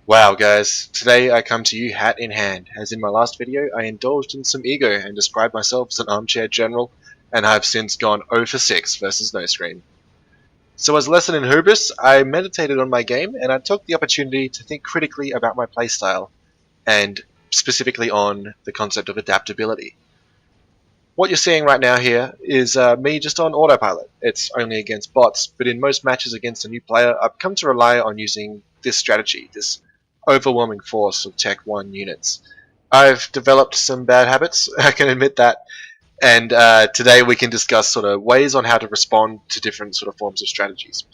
Wow guys, today I come to you hat in hand, as in my last video I indulged in some ego and described myself as an armchair general, and I have since gone 0 for 6 versus No Screen. So as a lesson in hubris, I meditated on my game and I took the opportunity to think critically about my playstyle, and specifically on the concept of adaptability. What you're seeing right now here is me just on autopilot. It's only against bots, but in most matches against a new player, I've come to rely on using this strategy, this overwhelming force of Tech 1 units. I've developed some bad habits, I can admit that, and today we can discuss sort of ways on how to respond to different sort of forms of strategies.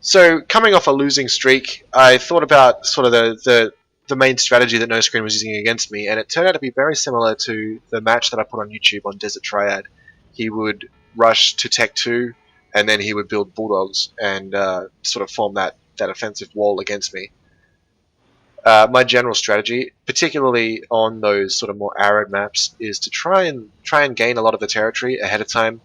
So, coming off a losing streak, I thought about sort of the main strategy that No Screen was using against me, and it turned out to be very similar to the match that I put on YouTube on Desert Triad. He would rush to Tech 2, and then he would build Bulldogs and sort of form that offensive wall against me. My general strategy, particularly on those sort of more arid maps, is to try and gain a lot of the territory ahead of time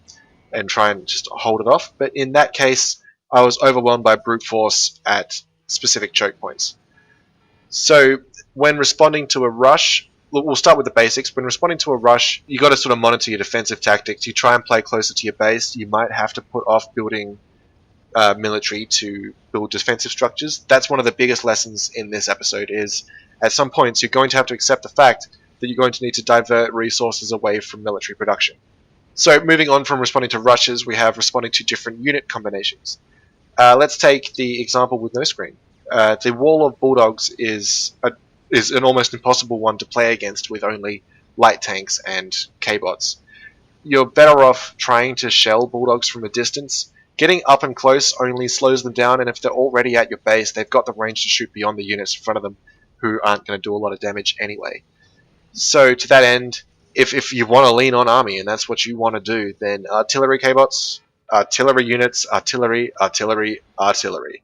and try and just hold it off. But in that case, I was overwhelmed by brute force at specific choke points. So when responding to a rush, we'll start with the basics. When responding to a rush, you got to sort of monitor your defensive tactics. You try and play closer to your base. You might have to put off building military to build defensive structures. That's one of the biggest lessons in this episode. Is at some points you're going to have to accept the fact that you're going to need to divert resources away from military production. So moving on from responding to rushes, we have responding to different unit combinations. Let's take the example with No Screen. The wall of Bulldogs is an almost impossible one to play against with only light tanks and K-bots. You're better off trying to shell Bulldogs from a distance. Getting up and close only slows them down, and if they're already at your base, they've got the range to shoot beyond the units in front of them, who aren't going to do a lot of damage anyway. So to that end, if you want to lean on army and that's what you want to do, then artillery K-bots, artillery units, artillery, artillery, artillery.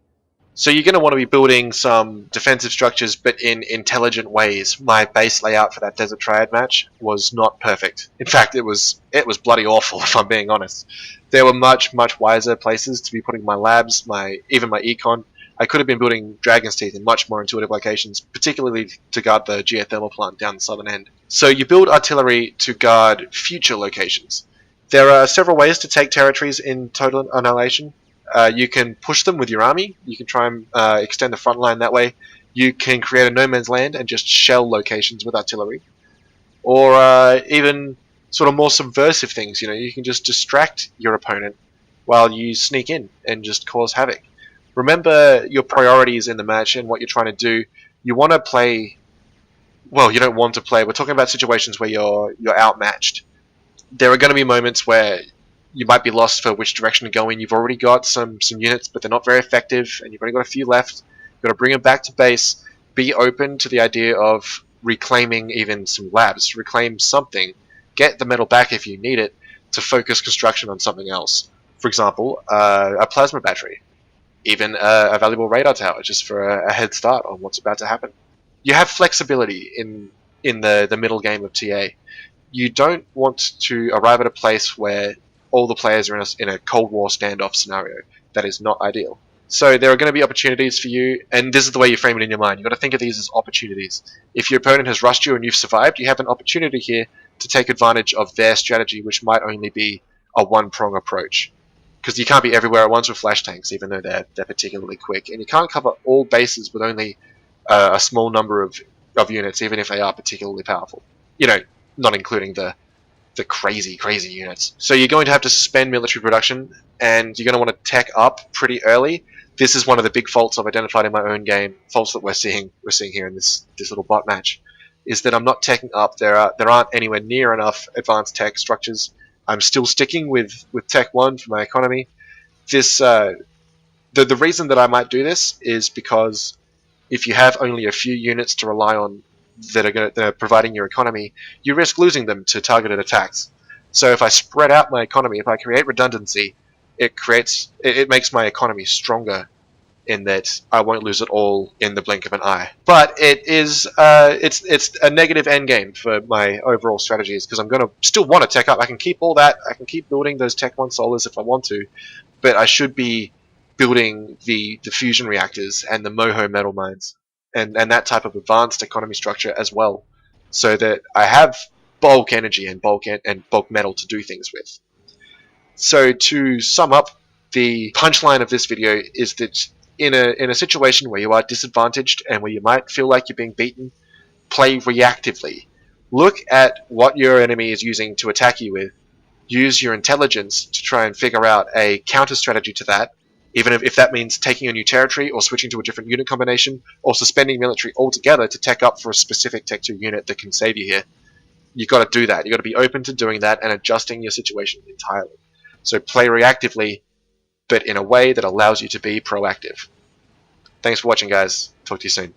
So you're going to want to be building some defensive structures, but in intelligent ways. My base layout for that Desert Triad match was not perfect. In fact, it was bloody awful, if I'm being honest. There were much wiser places to be putting my labs, even my econ. I could have been building Dragon's Teeth in much more intuitive locations, particularly to guard the geothermal plant down the southern end. So you build artillery to guard future locations. There are several ways to take territories in Total Annihilation. You can push them with your army. You can try and extend the front line that way. You can create a no man's land and just shell locations with artillery. Or even sort of more subversive things. You can just distract your opponent while you sneak in and just cause havoc. Remember your priorities in the match and what you're trying to do. You want to play... Well, you don't want to play. We're talking about situations where you're outmatched. There are going to be moments where you might be lost for which direction to go in. You've already got some units, but they're not very effective, and you've only got a few left. You've got to bring them back to base. Be open to the idea of reclaiming even some labs. Reclaim something. Get the metal back if you need it to focus construction on something else. For example, a plasma battery. Even a valuable radar tower, just for a head start on what's about to happen. You have flexibility in the middle game of TA. You don't want to arrive at a place where all the players are in a Cold War standoff scenario. That is not ideal. So there are going to be opportunities for you, and this is the way you frame it in your mind. You've got to think of these as opportunities. If your opponent has rushed you and you've survived, you have an opportunity here to take advantage of their strategy, which might only be a one-prong approach. Because you can't be everywhere at once with flash tanks, even though they're particularly quick. And you can't cover all bases with only a small number of units, even if they are particularly powerful. Not including the crazy units. So you're going to have to suspend military production, and you're going to want to tech up pretty early. This is one of the big faults I've identified in my own game, faults that we're seeing here in this little bot match, is that I'm not teching up. There aren't anywhere near enough advanced tech structures. I'm still sticking with Tech 1 for my economy. The reason that I might do this is because if you have only a few units to rely on that are providing your economy, you risk losing them to targeted attacks. So if I spread out my economy, if I create redundancy, it makes my economy stronger in that I won't lose it all in the blink of an eye. But it's a negative endgame for my overall strategies, because I'm going to still want to tech up. I can keep all that. I can keep building those Tech 1 solars if I want to, but I should be building the fusion reactors and the Moho metal mines. and that type of advanced economy structure as well, so that I have bulk energy and bulk metal to do things with. So to sum up, the punchline of this video is that in a situation where you are disadvantaged and where you might feel like you're being beaten, play reactively. Look at what your enemy is using to attack you with. Use your intelligence to try and figure out a counter strategy to that, even if that means taking a new territory or switching to a different unit combination or suspending military altogether to tech up for a specific Tech 2 unit that can save you here. You've got to do that. You've got to be open to doing that and adjusting your situation entirely. So play reactively, but in a way that allows you to be proactive. Thanks for watching, guys. Talk to you soon.